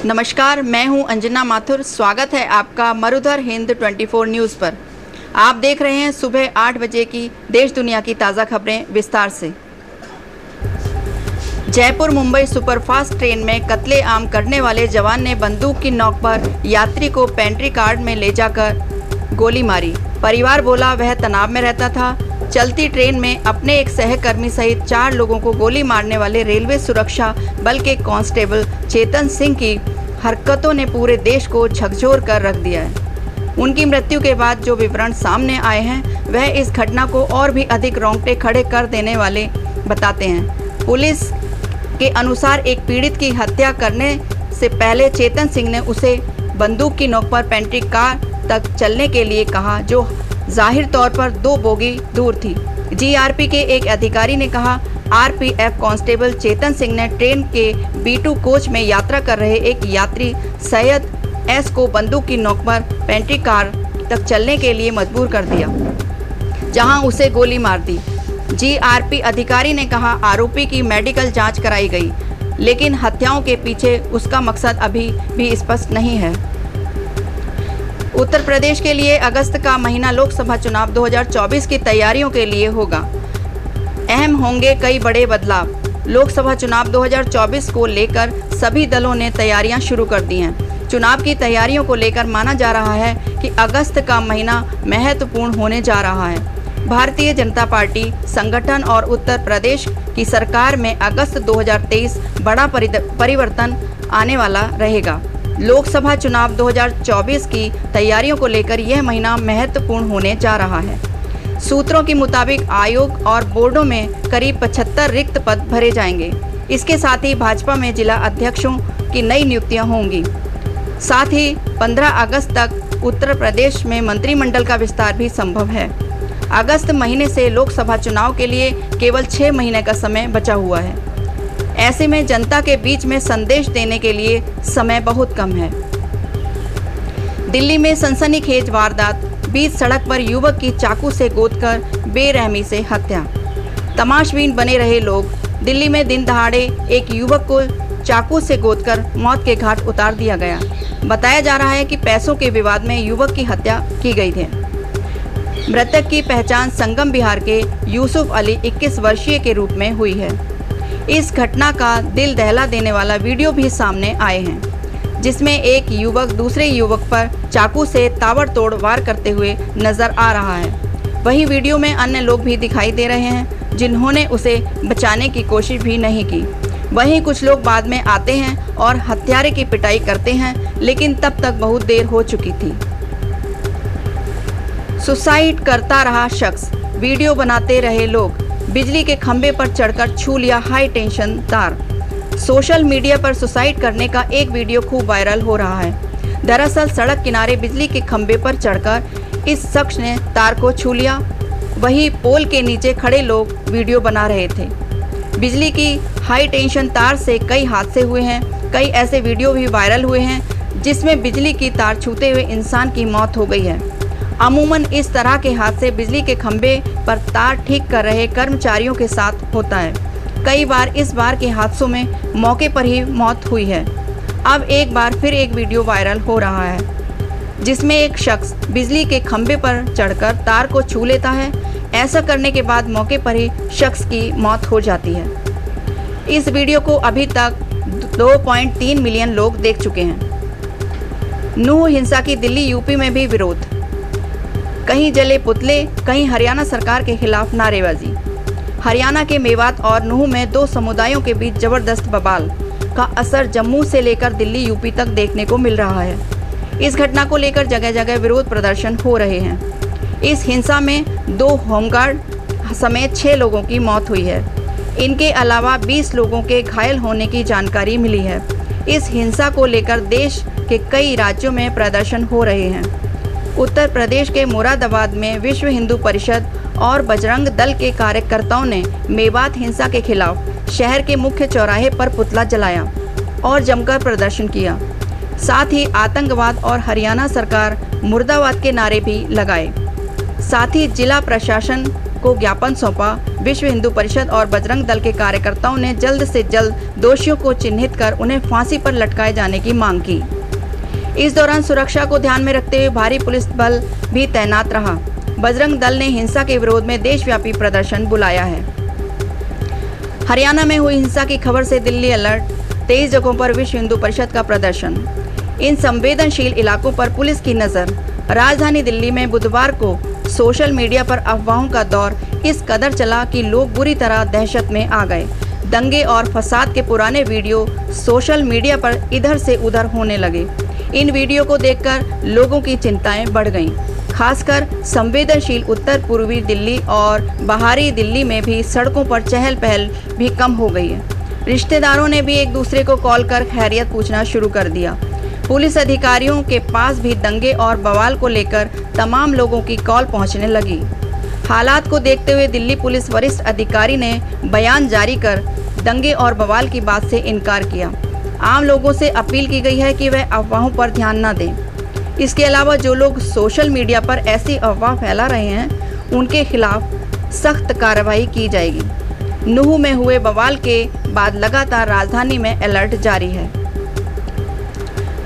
नमस्कार, मैं हूं अंजना माथुर। स्वागत है आपका मरुधर हिंद 24 न्यूज़ पर। आप देख रहे हैं सुबह 8 बजे की देश दुनिया की ताज़ा खबरें विस्तार से। जयपुर मुंबई सुपरफास्ट ट्रेन में कत्लेआम करने वाले जवान ने बंदूक की नोक पर यात्री को पेंट्री कार्ड में ले जाकर गोली मारी। परिवार बोला वह तनाव में रहता था। चलती ट्रेन में अपने एक सहकर्मी सहित 4 लोगों को गोली मारने वाले रेलवे सुरक्षा बल के कांस्टेबल चेतन सिंह की हरकतों ने पूरे देश को झकझोर कर रख दिया है। उनकी मृत्यु के बाद जो विवरण सामने आए हैं वह इस घटना को और भी अधिक रोंगटे खड़े कर देने वाले बताते हैं। पुलिस के अनुसार एक पीड़ित की हत्या करने से पहले चेतन सिंह ने उसे बंदूक की नोक पर पेंट्री कार तक चलने के लिए कहा, जो जाहिर तौर पर 2 बोगी दूर थी। जीआरपी के एक अधिकारी ने कहा, आरपीएफ कांस्टेबल चेतन सिंह ने ट्रेन के B2 कोच में यात्रा कर रहे एक यात्री सैयद एस को बंदूक की नोक पर पेंट्री कार तक चलने के लिए मजबूर कर दिया, जहां उसे गोली मार दी। जीआरपी अधिकारी ने कहा, आरोपी की मेडिकल जांच कराई गई, लेकिन हत्याओं के पीछे उसका मकसद अभी भी स्पष्ट नहीं है। उत्तर प्रदेश के लिए अगस्त का महीना लोकसभा चुनाव 2024 की तैयारियों के लिए होगा। अहम होंगे कई बड़े बदलाव। लोकसभा चुनाव 2024 को लेकर सभी दलों ने तैयारियां शुरू कर दी हैं। चुनाव की तैयारियों को लेकर माना जा रहा है कि अगस्त का महीना महत्वपूर्ण होने जा रहा है। भारतीय जनता पार्टी संगठन और उत्तर प्रदेश की सरकार में अगस्त 2023 बड़ा परिवर्तन आने वाला रहेगा। लोकसभा चुनाव 2024 की तैयारियों को लेकर यह महीना महत्वपूर्ण होने जा रहा है। सूत्रों के मुताबिक आयोग और बोर्डों में करीब 75 रिक्त पद भरे जाएंगे। इसके साथ ही भाजपा में जिला अध्यक्षों की नई नियुक्तियां होंगी। साथ ही 15 अगस्त तक उत्तर प्रदेश में मंत्रिमंडल का विस्तार भी संभव है। अगस्त महीने से लोकसभा चुनाव के लिए केवल 6 महीने का समय बचा हुआ है। ऐसे में जनता के बीच में संदेश देने के लिए समय बहुत कम है। दिल्ली में सनसनीखेज वारदात, बीच सड़क पर युवक की चाकू से गोदकर बेरहमी से हत्या। तमाशबीन बने रहे लोग। दिल्ली में दिन दहाड़े एक युवक को चाकू से गोदकर मौत के घाट उतार दिया गया। बताया जा रहा है कि पैसों के विवाद में युवक की हत्या की गई थी। मृतक की पहचान संगम बिहार के यूसुफ अली 21 वर्षीय के रूप में हुई है। इस घटना का दिल दहला देने वाला वीडियो भी सामने आए हैं, जिसमें एक युवक दूसरे युवक पर चाकू से ताबड़तोड़ वार करते हुए नजर आ रहा है। वहीं वीडियो में अन्य लोग भी दिखाई दे रहे हैं, जिन्होंने उसे बचाने की कोशिश भी नहीं की। वहीं कुछ लोग बाद में आते हैं और हत्यारे की पिटाई करते हैं, लेकिन तब तक बहुत देर हो चुकी थी। सुसाइड करता रहा शख्स, वीडियो बनाते रहे लोग। बिजली के खंभे पर चढ़कर छू लिया हाई टेंशन तार। सोशल मीडिया पर सुसाइड करने का एक वीडियो खूब वायरल हो रहा है। दरअसल सड़क किनारे बिजली के खंभे पर चढ़कर इस शख्स ने तार को छू लिया। वहीं पोल के नीचे खड़े लोग वीडियो बना रहे थे। बिजली की हाई टेंशन तार से कई हादसे हुए हैं। कई ऐसे वीडियो भी वायरल हुए हैं जिसमें बिजली की तार छूते हुए इंसान की मौत हो गई है। अमूमन इस तरह के हादसे बिजली के खंभे पर तार ठीक कर रहे कर्मचारियों के साथ होता है। कई बार इस बार के हादसों में मौके पर ही मौत हुई है। अब एक बार फिर एक वीडियो वायरल हो रहा है, जिसमें एक शख्स बिजली के खंभे पर चढ़कर तार को छू लेता है। ऐसा करने के बाद मौके पर ही शख्स की मौत हो जाती है। इस वीडियो को अभी तक 2.3 मिलियन लोग देख चुके हैं। नूह हिंसा की दिल्ली यूपी में भी विरोध। कहीं जले पुतले, कहीं हरियाणा सरकार के खिलाफ नारेबाजी। हरियाणा के मेवात और नूह में 2 समुदायों के बीच जबरदस्त बवाल का असर जम्मू से लेकर दिल्ली यूपी तक देखने को मिल रहा है। इस घटना को लेकर जगह जगह विरोध प्रदर्शन हो रहे हैं। इस हिंसा में 2 होमगार्ड समेत 6 लोगों की मौत हुई है। इनके अलावा 20 लोगों के घायल होने की जानकारी मिली है। इस हिंसा को लेकर देश के कई राज्यों में प्रदर्शन हो रहे हैं। उत्तर प्रदेश के मुरादाबाद में विश्व हिंदू परिषद और बजरंग दल के कार्यकर्ताओं ने मेवात हिंसा के खिलाफ शहर के मुख्य चौराहे पर पुतला जलाया और जमकर प्रदर्शन किया। साथ ही आतंकवाद और हरियाणा सरकार मुर्दाबाद के नारे भी लगाए। साथ ही जिला प्रशासन को ज्ञापन सौंपा। विश्व हिंदू परिषद और बजरंग दल के कार्यकर्ताओं ने जल्द से जल्द दोषियों को चिन्हित कर उन्हें फांसी पर लटकाए जाने की मांग की। इस दौरान सुरक्षा को ध्यान में रखते हुए भारी पुलिस बल भी तैनात रहा। बजरंग दल ने हिंसा के विरोध में देशव्यापी प्रदर्शन बुलाया है। हरियाणा में हुई हिंसा की खबर से दिल्ली अलर्ट, 23 जगहों पर विश्व हिंदू परिषद का प्रदर्शन। इन संवेदनशील इलाकों पर पुलिस की नजर। राजधानी दिल्ली में बुधवार को सोशल मीडिया पर अफवाहों का दौर इस कदर चला कि लोग बुरी तरह दहशत में आ गए। दंगे और फसाद के पुराने वीडियो सोशल मीडिया पर इधर से उधर होने लगे। इन वीडियो को देखकर लोगों की चिंताएं बढ़ गईं। खासकर संवेदनशील उत्तर पूर्वी दिल्ली और बाहरी दिल्ली में भी सड़कों पर चहल पहल भी कम हो गई है। रिश्तेदारों ने भी एक दूसरे को कॉल कर खैरियत पूछना शुरू कर दिया। पुलिस अधिकारियों के पास भी दंगे और बवाल को लेकर तमाम लोगों की कॉल पहुंचने लगी। हालात को देखते हुए दिल्ली पुलिस वरिष्ठ अधिकारी ने बयान जारी कर दंगे और बवाल की बात से इनकार किया। आम लोगों से अपील की गई है कि वह अफवाहों पर ध्यान न दें। इसके अलावा जो लोग सोशल मीडिया पर ऐसी अफवाह फैला रहे हैं उनके खिलाफ सख्त कार्रवाई की जाएगी। नूह में हुए बवाल के बाद लगातार राजधानी में अलर्ट जारी है।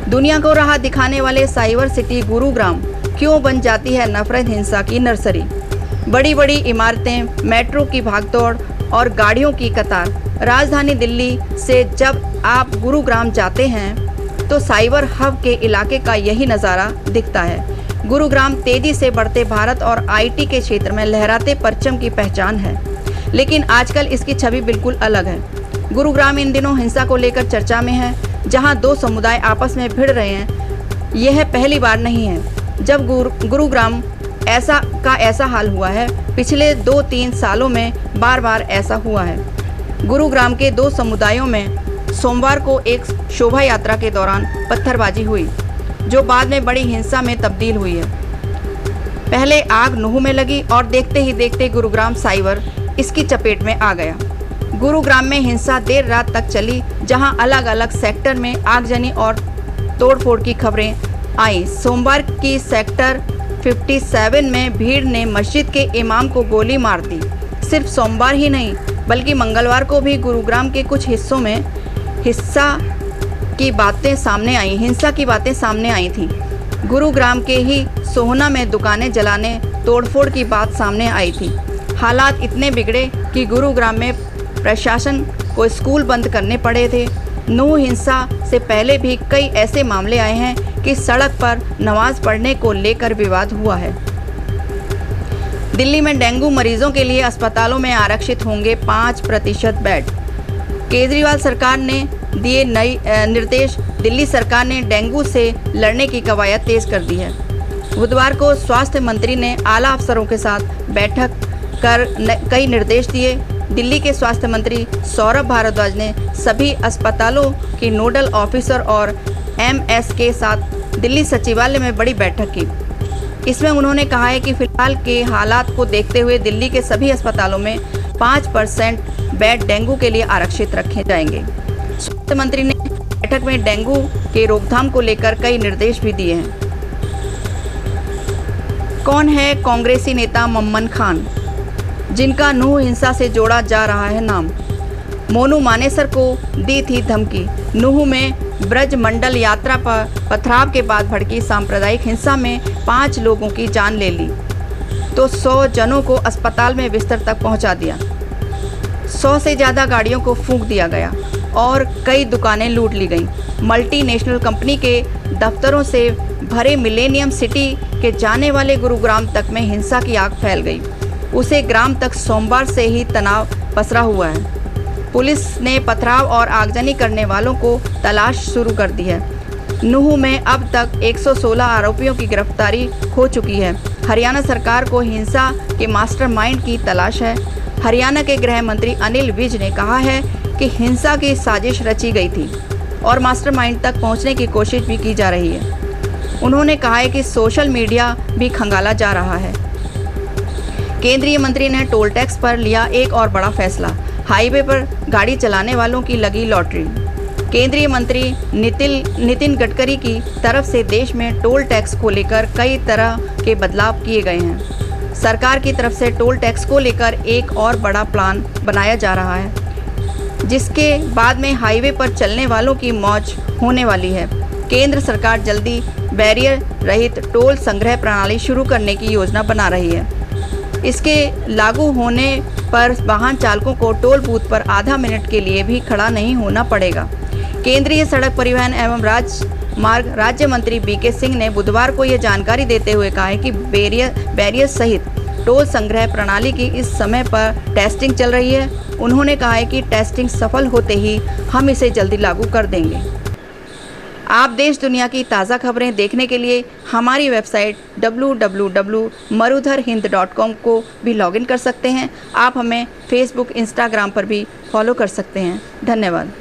दुनिया को राह दिखाने वाले साइबर सिटी गुरुग्राम क्यों बन जाती है नफरत हिंसा की नर्सरी। बड़ी बड़ी इमारतें, मेट्रो की भागदौड़ और गाड़ियों की कतार। राजधानी दिल्ली से जब आप गुरुग्राम जाते हैं तो साइबर हब के इलाके का यही नज़ारा दिखता है। गुरुग्राम तेजी से बढ़ते भारत और आईटी के क्षेत्र में लहराते परचम की पहचान है, लेकिन आजकल इसकी छवि बिल्कुल अलग है। गुरुग्राम इन दिनों हिंसा को लेकर चर्चा में है, जहां दो समुदाय आपस में भिड़ रहे हैं। यह पहली बार नहीं है जब गुरुग्राम ऐसा हाल हुआ है। पिछले 2-3 सालों में बार बार ऐसा हुआ है। गुरुग्राम के दो समुदायों में सोमवार को एक शोभा यात्रा के दौरान पत्थरबाजी हुई, जो बाद में बड़ी हिंसा में तब्दील हुई है। पहले आग नूह में लगी और देखते ही देखते गुरुग्राम साइबर इसकी चपेट में आ गया। गुरुग्राम में हिंसा देर रात तक चली, जहां अलग अलग सेक्टर में आगजनी और तोड़फोड़ की खबरें आई। सोमवार की सेक्टर 57 में भीड़ ने मस्जिद के इमाम को गोली मार दी। सिर्फ सोमवार ही नहीं बल्कि मंगलवार को भी गुरुग्राम के कुछ हिस्सों में हिंसा की बातें सामने आई थी। गुरुग्राम के ही सोहना में दुकानें जलाने, तोड़फोड़ की बात सामने आई थी। हालात इतने बिगड़े कि गुरुग्राम में प्रशासन को स्कूल बंद करने पड़े थे। नूह हिंसा से पहले भी कई ऐसे मामले आए हैं कि सड़क पर नमाज पढ़ने को लेकर विवाद हुआ है। दिल्ली में डेंगू मरीजों के लिए अस्पतालों में आरक्षित होंगे 5% बेड। केजरीवाल सरकार ने दिए नई निर्देश। दिल्ली सरकार ने डेंगू से लड़ने की कवायद तेज कर दी है। बुधवार को स्वास्थ्य मंत्री ने आला अफसरों के साथ बैठक कर कई निर्देश दिए। दिल्ली के स्वास्थ्य मंत्री सौरभ भारद्वाज ने सभी अस्पतालों के नोडल ऑफिसर और एमएस के साथ दिल्ली सचिवालय में बड़ी बैठक की। इसमें उन्होंने कहा है कि फिलहाल के हालात को देखते हुए दिल्ली के सभी अस्पतालों में 5% बेड डेंगू के लिए आरक्षित रखे जाएंगे। स्वास्थ्य मंत्री ने बैठक में डेंगू के रोकथाम को लेकर कई निर्देश भी दिए हैं। कौन है कांग्रेसी नेता मम्मन खान, जिनका नूह हिंसा से जोड़ा जा रहा है नाम। मोनू मानेसर को दी थी धमकी। नूह में ब्रज मंडल यात्रा पर पथराव के बाद भड़की सांप्रदायिक हिंसा में 5 लोगों की जान ले ली तो 100 जनों को अस्पताल में बिस्तर तक पहुंचा दिया। 100 से ज़्यादा गाड़ियों को फूंक दिया गया और कई दुकानें लूट ली गईं। मल्टीनेशनल कंपनी के दफ्तरों से भरे मिलेनियम सिटी के जाने वाले गुरुग्राम तक में हिंसा की आग फैल गई। उसे ग्राम तक सोमवार से ही तनाव पसरा हुआ है। पुलिस ने पथराव और आगजनी करने वालों को तलाश शुरू कर दी है। नूह में अब तक 116 आरोपियों की गिरफ्तारी हो चुकी है। हरियाणा सरकार को हिंसा के मास्टरमाइंड की तलाश है। हरियाणा के गृह मंत्री अनिल विज ने कहा है कि हिंसा की साजिश रची गई थी और मास्टरमाइंड तक पहुंचने की कोशिश भी की जा रही है। उन्होंने कहा है कि सोशल मीडिया भी खंगाला जा रहा है। केंद्रीय मंत्री ने टोल टैक्स पर लिया एक और बड़ा फैसला। हाईवे पर गाड़ी चलाने वालों की लगी लॉटरी। केंद्रीय मंत्री नितिन गडकरी की तरफ से देश में टोल टैक्स को लेकर कई तरह के बदलाव किए गए हैं। सरकार की तरफ से टोल टैक्स को लेकर एक और बड़ा प्लान बनाया जा रहा है, जिसके बाद में हाईवे पर चलने वालों की मौज होने वाली है। केंद्र सरकार जल्दी बैरियर रहित टोल संग्रह प्रणाली शुरू करने की योजना बना रही है। इसके लागू होने पर वाहन चालकों को टोल बूथ पर आधा मिनट के लिए भी खड़ा नहीं होना पड़ेगा। केंद्रीय सड़क परिवहन एवं राजमार्ग राज्य मंत्री बीके सिंह ने बुधवार को यह जानकारी देते हुए कहा है कि बैरियर सहित टोल संग्रह प्रणाली की इस समय पर टेस्टिंग चल रही है। उन्होंने कहा है कि टेस्टिंग सफल होते ही हम इसे जल्दी लागू कर देंगे। आप देश दुनिया की ताज़ा खबरें देखने के लिए हमारी वेबसाइट www.marudharhind.com को भी लॉगिन कर सकते हैं। आप हमें फेसबुक, इंस्टाग्राम पर भी फॉलो कर सकते हैं। धन्यवाद।